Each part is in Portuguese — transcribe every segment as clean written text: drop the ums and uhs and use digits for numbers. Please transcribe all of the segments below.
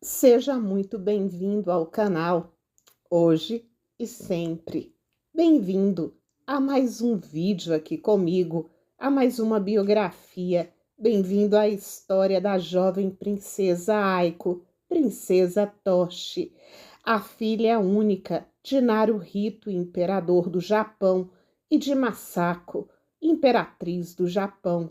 Seja muito bem-vindo ao canal, hoje e sempre. Bem-vindo a mais um vídeo aqui comigo, a mais uma biografia. Bem-vindo à história da jovem princesa Aiko, princesa Toshi, a filha única de Naruhito, imperador do Japão, e de Masako, imperatriz do Japão.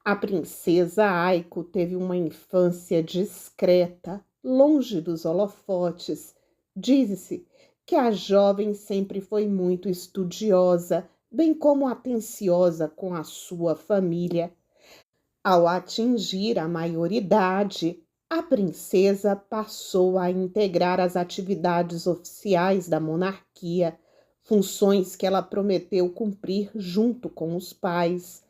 A princesa Aiko teve uma infância discreta, longe dos holofotes. Diz-se que a jovem sempre foi muito estudiosa, bem como atenciosa com a sua família. Ao atingir a maioridade, a princesa passou a integrar as atividades oficiais da monarquia, funções que ela prometeu cumprir junto com os pais.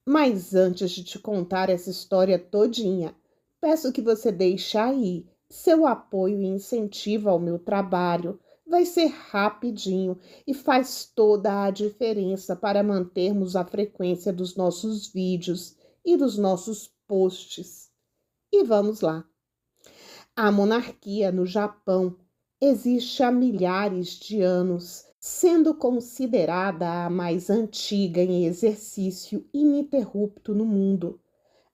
Mas antes de te contar essa história todinha, peço que você deixe aí seu apoio e incentivo ao meu trabalho. Vai ser rapidinho e faz toda a diferença para mantermos a frequência dos nossos vídeos e dos nossos posts. E vamos lá. A monarquia no Japão existe há milhares de anos, sendo considerada a mais antiga em exercício ininterrupto no mundo.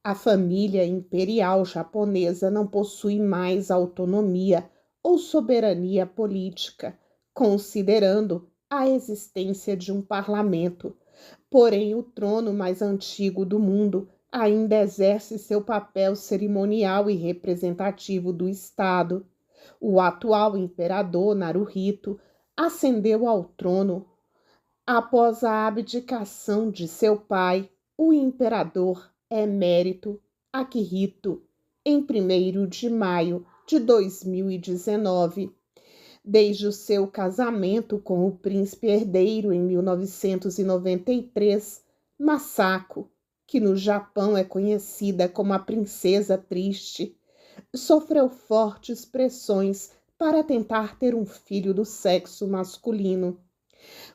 A família imperial japonesa não possui mais autonomia ou soberania política, considerando a existência de um parlamento. Porém, o trono mais antigo do mundo ainda exerce seu papel cerimonial e representativo do Estado. O atual imperador Naruhito ascendeu ao trono após a abdicação de seu pai, o imperador emérito Akihito, em 1º de maio de 2019. Desde o seu casamento com o príncipe herdeiro em 1993, Masako, que no Japão é conhecida como a Princesa Triste, sofreu fortes pressões para tentar ter um filho do sexo masculino.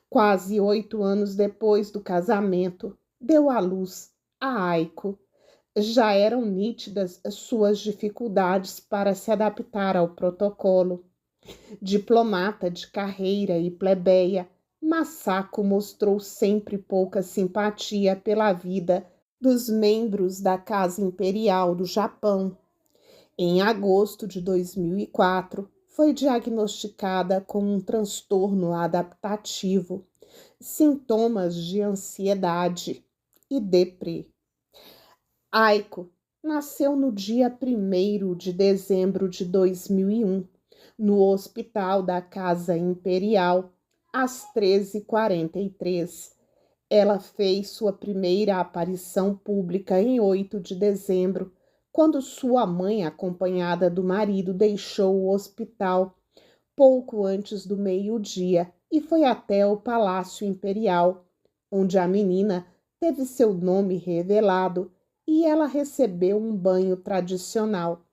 Quase 8 anos depois do casamento, deu à luz a Aiko. Já eram nítidas suas dificuldades para se adaptar ao protocolo. Diplomata de carreira e plebeia, Masako mostrou sempre pouca simpatia pela vida dos membros da Casa Imperial do Japão. Em agosto de 2004, foi diagnosticada com um transtorno adaptativo, sintomas de ansiedade e deprê. Aiko nasceu no dia 1º de dezembro de 2001, no Hospital da Casa Imperial, às 13h43. Ela fez sua primeira aparição pública em 8 de dezembro, quando sua mãe, acompanhada do marido, deixou o hospital pouco antes do meio-dia e foi até o Palácio Imperial, onde a menina teve seu nome revelado e ela recebeu um banho tradicional.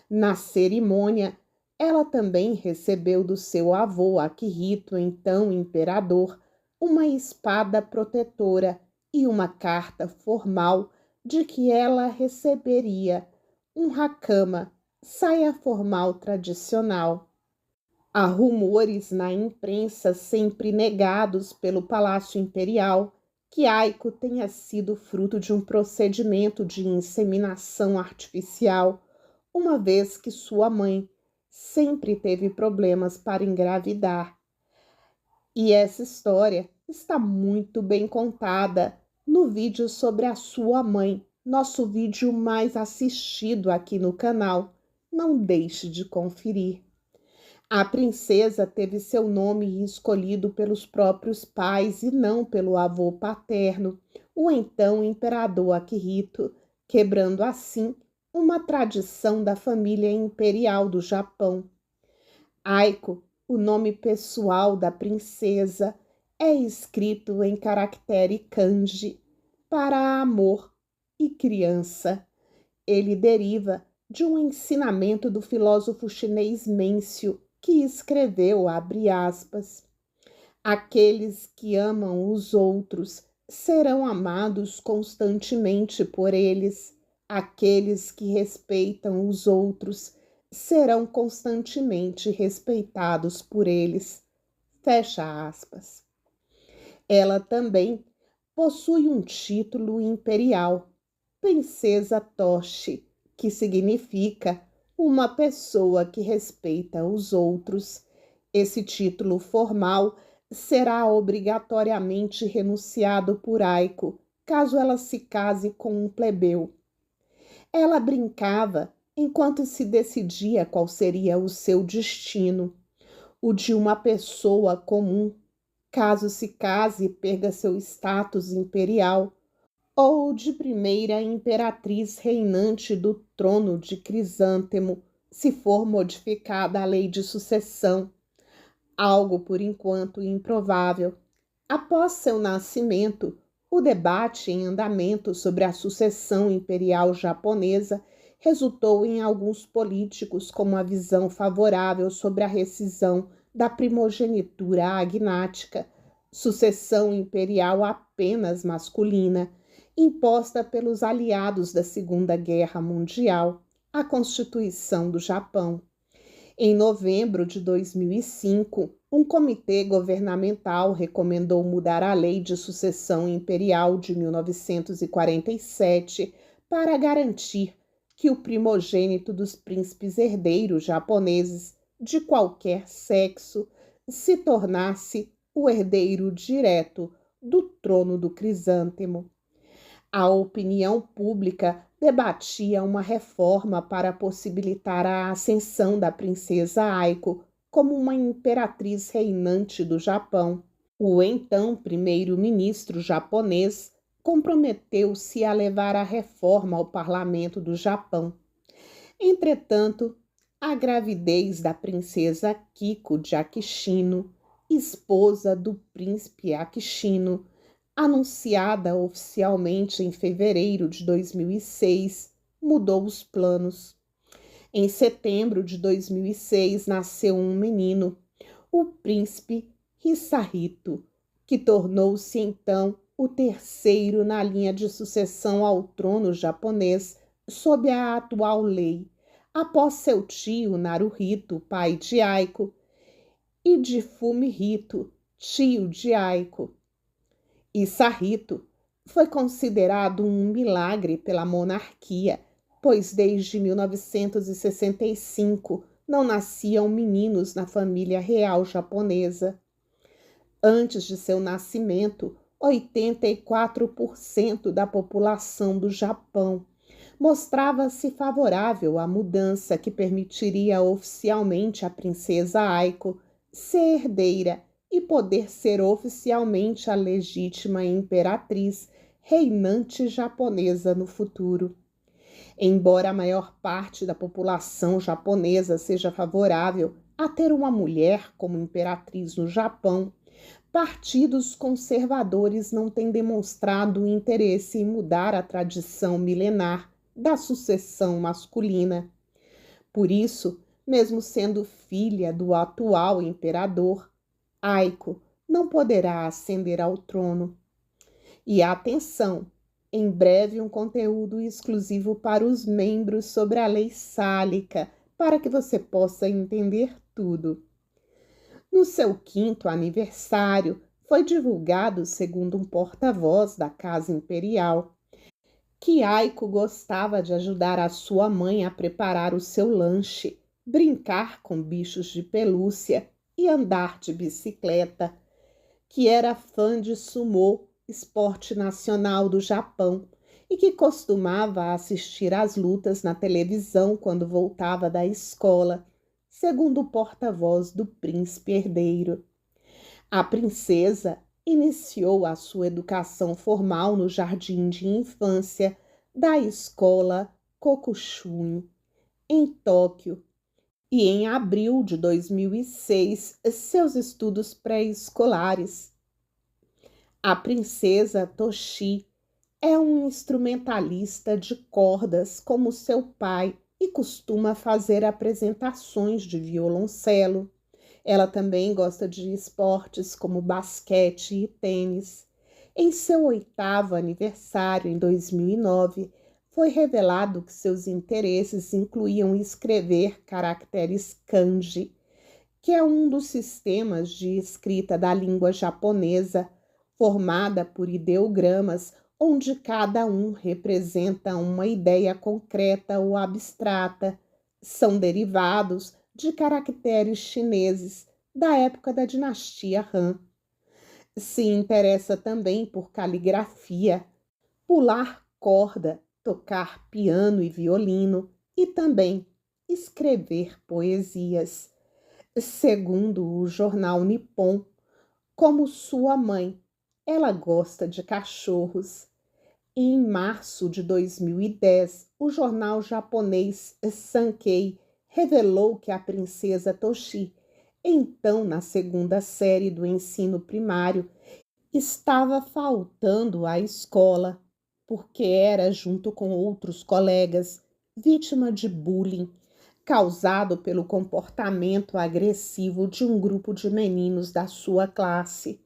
Na cerimônia, ela também recebeu do seu avô Akihito, então imperador, uma espada protetora e uma carta formal de que ela receberia um hakama, saia formal tradicional. Há rumores na imprensa, sempre negados pelo Palácio Imperial, que Aiko tenha sido fruto de um procedimento de inseminação artificial, uma vez que sua mãe sempre teve problemas para engravidar. E essa história está muito bem contada no vídeo sobre a sua mãe, nosso vídeo mais assistido aqui no canal. Não deixe de conferir. A princesa teve seu nome escolhido pelos próprios pais e não pelo avô paterno, o então imperador Akihito, quebrando assim uma tradição da família imperial do Japão. Aiko, o nome pessoal da princesa, é escrito em caractere kanji para amor e criança. Ele deriva de um ensinamento do filósofo chinês Mêncio, que escreveu, abre aspas, aqueles que amam os outros serão amados constantemente por eles. Aqueles que respeitam os outros serão constantemente respeitados por eles. Fecha aspas. Ela também possui um título imperial, Princesa Toshi, que significa uma pessoa que respeita os outros. Esse título formal será obrigatoriamente renunciado por Aiko, caso ela se case com um plebeu. Ela brincava enquanto se decidia qual seria o seu destino, o de uma pessoa comum, caso se case e perca seu status imperial, ou de primeira imperatriz reinante do trono de Crisântemo, se for modificada a lei de sucessão, algo por enquanto improvável. Após seu nascimento, o debate em andamento sobre a sucessão imperial japonesa resultou em alguns políticos com uma visão favorável sobre a rescisão da primogenitura agnática, sucessão imperial apenas masculina, imposta pelos aliados da Segunda Guerra Mundial, a Constituição do Japão. Em novembro de 2005, um comitê governamental recomendou mudar a Lei de Sucessão Imperial de 1947 para garantir que o primogênito dos príncipes herdeiros japoneses de qualquer sexo se tornasse o herdeiro direto do trono do Crisântemo. A opinião pública debatia uma reforma para possibilitar a ascensão da princesa Aiko como uma imperatriz reinante do Japão. O então primeiro-ministro japonês comprometeu-se a levar a reforma ao parlamento do Japão. Entretanto, a gravidez da princesa Kiko de Akishino, esposa do príncipe Akishino, anunciada oficialmente em fevereiro de 2006, mudou os planos. Em setembro de 2006, nasceu um menino, o príncipe Hisahito, que tornou-se então o terceiro na linha de sucessão ao trono japonês sob a atual lei, após seu tio Naruhito, pai de Aiko, e de Fumihito, tio de Aiko. Hisahito foi considerado um milagre pela monarquia, pois desde 1965 não nasciam meninos na família real japonesa. Antes de seu nascimento, 84% da população do Japão mostrava-se favorável à mudança que permitiria oficialmente à princesa Aiko ser herdeira e poder ser oficialmente a legítima imperatriz reinante japonesa no futuro. Embora a maior parte da população japonesa seja favorável a ter uma mulher como imperatriz no Japão, partidos conservadores não têm demonstrado interesse em mudar a tradição milenar da sucessão masculina. Por isso, mesmo sendo filha do atual imperador, Aiko não poderá ascender ao trono. E atenção, em breve um conteúdo exclusivo para os membros sobre a lei sálica, para que você possa entender tudo. No seu 5º aniversário, foi divulgado, segundo um porta-voz da Casa Imperial, que Aiko gostava de ajudar a sua mãe a preparar o seu lanche, brincar com bichos de pelúcia e andar de bicicleta, que era fã de sumô, esporte nacional do Japão, e que costumava assistir às lutas na televisão quando voltava da escola, segundo o porta-voz do príncipe herdeiro. A princesa iniciou a sua educação formal no jardim de infância da escola Kokushun, em Tóquio, e em abril de 2006, seus estudos pré-escolares. A princesa Toshi é um instrumentalista de cordas como seu pai e costuma fazer apresentações de violoncelo. Ela também gosta de esportes como basquete e tênis. Em seu 8º aniversário, em 2009, foi revelado que seus interesses incluíam escrever caracteres kanji, que é um dos sistemas de escrita da língua japonesa, formada por ideogramas, onde cada um representa uma ideia concreta ou abstrata. São derivados de caracteres chineses da época da dinastia Han. Se interessa também por caligrafia, pular corda, tocar piano e violino e também escrever poesias. Segundo o jornal Nippon, como sua mãe, ela gosta de cachorros. Em março de 2010, o jornal japonês Sankei revelou que a princesa Toshi, então na segunda série do ensino primário, estava faltando à escola porque era, junto com outros colegas, vítima de bullying causado pelo comportamento agressivo de um grupo de meninos da sua classe.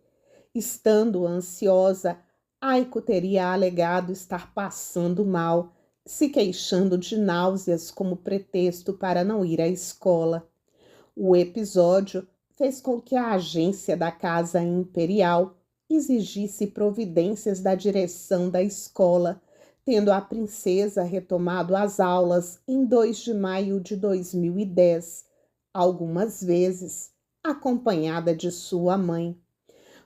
Estando ansiosa, Aiko teria alegado estar passando mal, se queixando de náuseas como pretexto para não ir à escola. O episódio fez com que a agência da Casa Imperial exigisse providências da direção da escola, tendo a princesa retomado as aulas em 2 de maio de 2010, algumas vezes acompanhada de sua mãe.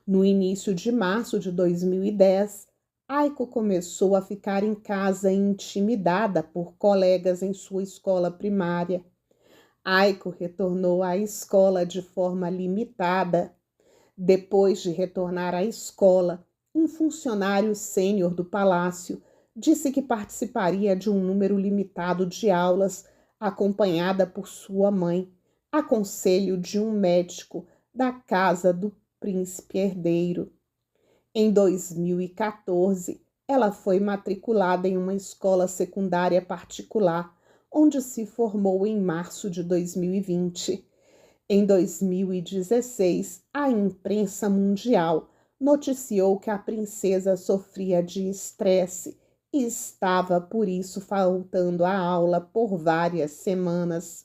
No início de março de 2010, Aiko começou a ficar em casa intimidada por colegas em sua escola primária. Aiko retornou à escola de forma limitada. Depois de retornar à escola, um funcionário sênior do palácio disse que participaria de um número limitado de aulas, acompanhada por sua mãe, a conselho de um médico da casa do príncipe herdeiro. Em 2014, ela foi matriculada em uma escola secundária particular, onde se formou em março de 2020. Em 2016, a imprensa mundial noticiou que a princesa sofria de estresse e estava, por isso, faltando à aula por várias semanas.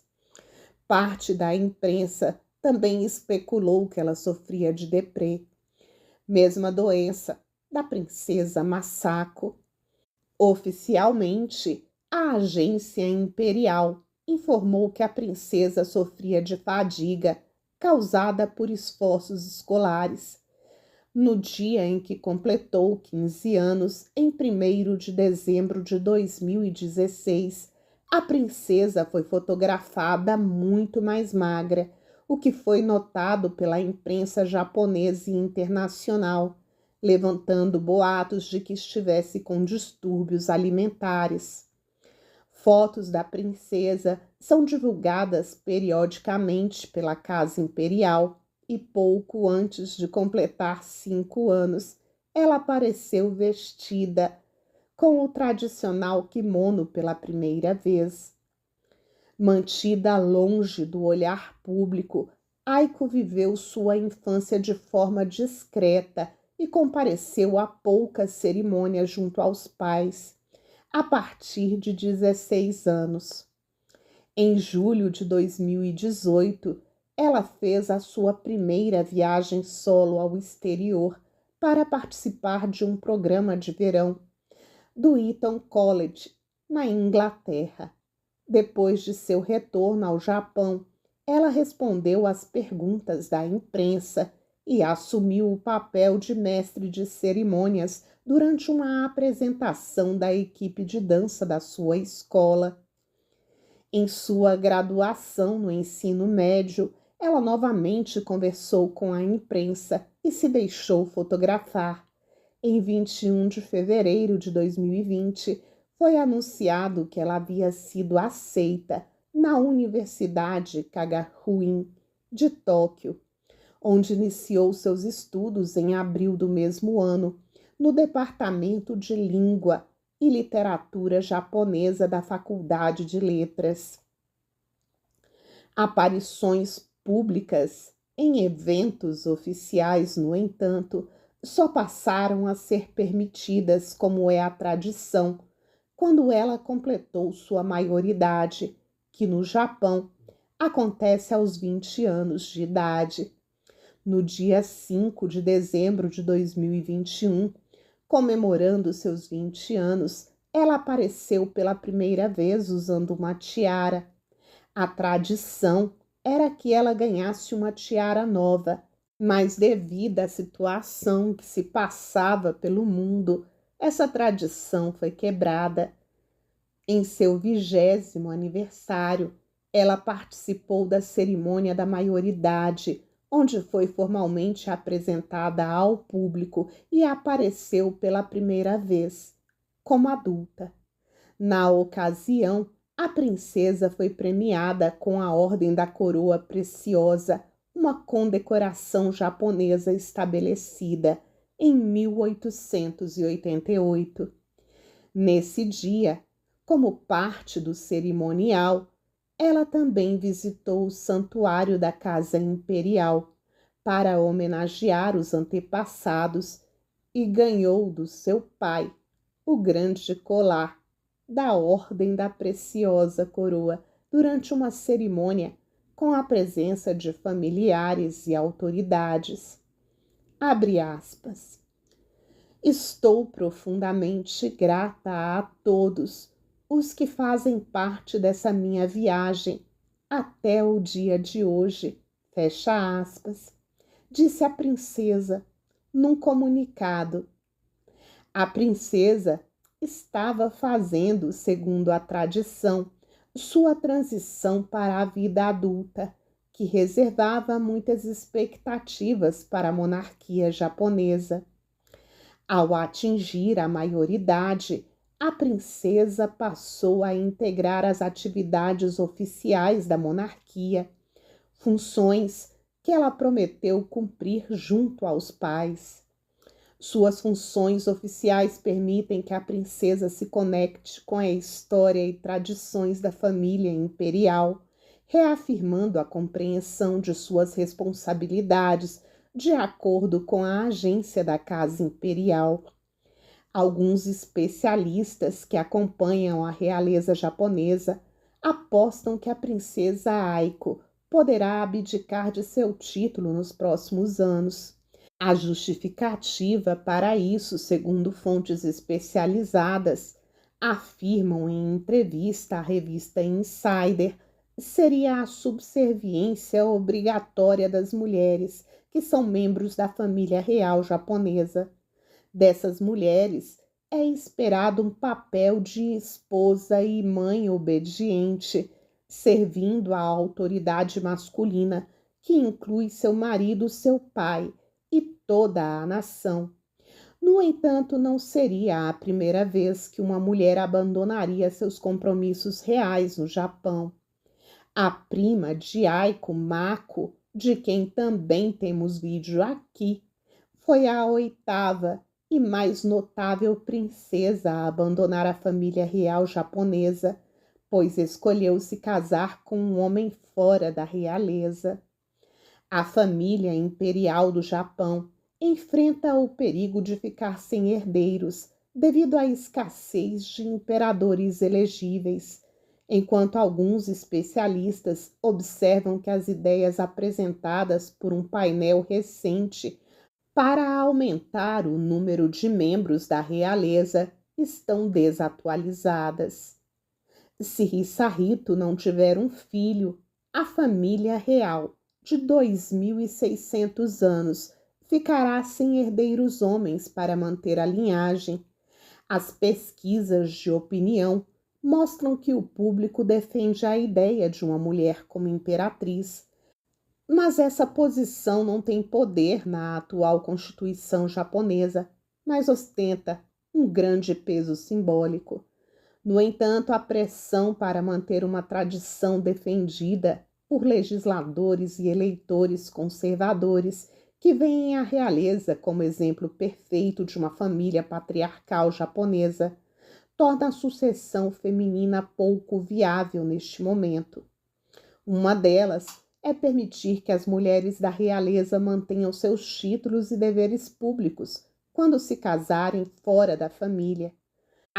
Parte da imprensa também especulou que ela sofria de deprê, mesma doença da princesa Masako. Oficialmente, a agência imperial informou que a princesa sofria de fadiga causada por esforços escolares. No dia em que completou 15 anos, em 1º de dezembro de 2016, a princesa foi fotografada muito mais magra, o que foi notado pela imprensa japonesa e internacional, levantando boatos de que estivesse com distúrbios alimentares. Fotos da princesa são divulgadas periodicamente pela Casa Imperial e pouco antes de completar 5 anos, ela apareceu vestida com o tradicional kimono pela primeira vez. Mantida longe do olhar público, Aiko viveu sua infância de forma discreta e compareceu a poucas cerimônias junto aos pais, a partir de 16 anos. Em julho de 2018, ela fez a sua primeira viagem solo ao exterior para participar de um programa de verão do Eton College, na Inglaterra. Depois de seu retorno ao Japão, ela respondeu às perguntas da imprensa e assumiu o papel de mestre de cerimônias durante uma apresentação da equipe de dança da sua escola. Em sua graduação no ensino médio, ela novamente conversou com a imprensa e se deixou fotografar. Em 21 de fevereiro de 2020, foi anunciado que ela havia sido aceita na Universidade Kagakuin de Tóquio, onde iniciou seus estudos em abril do mesmo ano, no Departamento de Língua e Literatura Japonesa da Faculdade de Letras. Aparições públicas em eventos oficiais, no entanto, só passaram a ser permitidas como é a tradição, quando ela completou sua maioridade, que no Japão acontece aos 20 anos de idade. No dia 5 de dezembro de 2021, comemorando seus 20 anos, ela apareceu pela primeira vez usando uma tiara. A tradição era que ela ganhasse uma tiara nova, mas devido à situação que se passava pelo mundo, essa tradição foi quebrada. Em seu 20º aniversário, ela participou da cerimônia da maioridade, onde foi formalmente apresentada ao público e apareceu pela primeira vez como adulta. Na ocasião, a princesa foi premiada com a Ordem da Coroa Preciosa, uma condecoração japonesa estabelecida em 1888. Nesse dia, como parte do cerimonial, ela também visitou o santuário da Casa Imperial para homenagear os antepassados e ganhou do seu pai o grande colar da Ordem da Preciosa Coroa durante uma cerimônia com a presença de familiares e autoridades. Abre aspas. Estou profundamente grata a todos os que fazem parte dessa minha viagem até o dia de hoje, fecha aspas, disse a princesa num comunicado. A princesa estava fazendo, segundo a tradição, sua transição para a vida adulta, que reservava muitas expectativas para a monarquia japonesa. Ao atingir a maioridade, a princesa passou a integrar as atividades oficiais da monarquia, funções que ela prometeu cumprir junto aos pais. Suas funções oficiais permitem que a princesa se conecte com a história e tradições da família imperial, reafirmando a compreensão de suas responsabilidades de acordo com a agência da Casa Imperial. Alguns especialistas que acompanham a realeza japonesa apostam que a princesa Aiko poderá abdicar de seu título nos próximos anos. A justificativa para isso, segundo fontes especializadas, afirmam em entrevista à revista Insider, seria a subserviência obrigatória das mulheres que são membros da família real japonesa. Dessas mulheres, é esperado um papel de esposa e mãe obediente, servindo à autoridade masculina, que inclui seu marido, seu pai e toda a nação. No entanto, não seria a primeira vez que uma mulher abandonaria seus compromissos reais no Japão. A prima de Aiko, Mako, de quem também temos vídeo aqui, foi a 8ª e mais notável princesa a abandonar a família real japonesa, pois escolheu se casar com um homem fora da realeza. A família imperial do Japão enfrenta o perigo de ficar sem herdeiros devido à escassez de imperadores elegíveis, enquanto alguns especialistas observam que as ideias apresentadas por um painel recente para aumentar o número de membros da realeza estão desatualizadas. Se Hisahito não tiver um filho, a família real, de 2.600 anos, ficará sem herdeiros homens para manter a linhagem. As pesquisas de opinião mostram que o público defende a ideia de uma mulher como imperatriz, mas essa posição não tem poder na atual Constituição japonesa, mas ostenta um grande peso simbólico. No entanto, a pressão para manter uma tradição defendida por legisladores e eleitores conservadores que veem a realeza como exemplo perfeito de uma família patriarcal japonesa, torna a sucessão feminina pouco viável neste momento. Uma delas é permitir que as mulheres da realeza mantenham seus títulos e deveres públicos quando se casarem fora da família.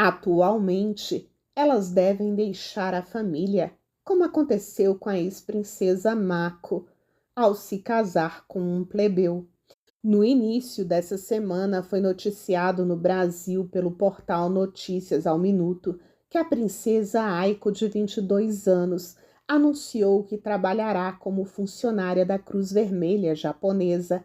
Atualmente, elas devem deixar a família, como aconteceu com a ex-princesa Mako, ao se casar com um plebeu. No início dessa semana, foi noticiado no Brasil pelo portal Notícias ao Minuto que a princesa Aiko, de 22 anos, anunciou que trabalhará como funcionária da Cruz Vermelha japonesa.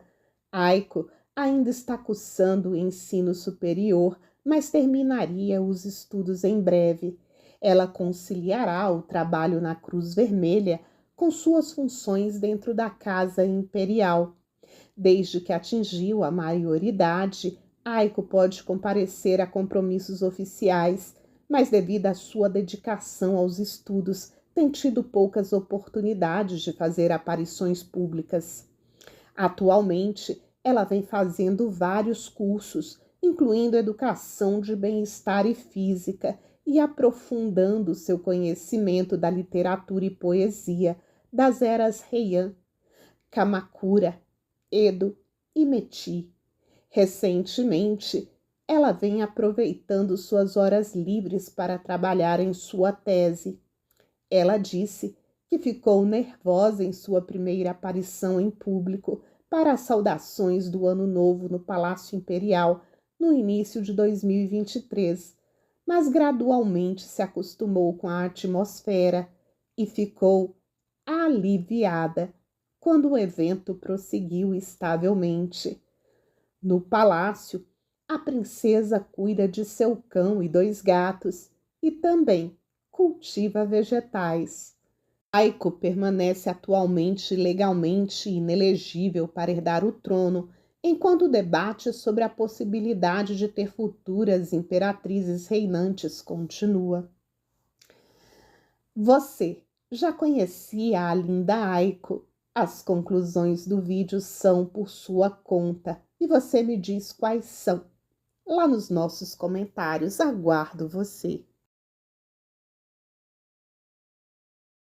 Aiko ainda está cursando o ensino superior, mas terminaria os estudos em breve. Ela conciliará o trabalho na Cruz Vermelha com suas funções dentro da Casa Imperial. Desde que atingiu a maioridade, Aiko pode comparecer a compromissos oficiais, mas devido à sua dedicação aos estudos, tem tido poucas oportunidades de fazer aparições públicas. Atualmente, ela vem fazendo vários cursos, incluindo educação de bem-estar e física, e aprofundando seu conhecimento da literatura e poesia das eras Heian, Kamakura, Edo e Meiji. Recentemente, ela vem aproveitando suas horas livres para trabalhar em sua tese. Ela disse que ficou nervosa em sua primeira aparição em público para as saudações do Ano Novo no Palácio Imperial no início de 2023, mas gradualmente se acostumou com a atmosfera e ficou aliviada quando o evento prosseguiu estavelmente. No palácio, a princesa cuida de seu cão e 2 gatos e também cultiva vegetais. Aiko permanece atualmente legalmente inelegível para herdar o trono, enquanto o debate sobre a possibilidade de ter futuras imperatrizes reinantes continua. Você já conhecia a linda Aiko? As conclusões do vídeo são por sua conta e você me diz quais são. Lá nos nossos comentários, aguardo você.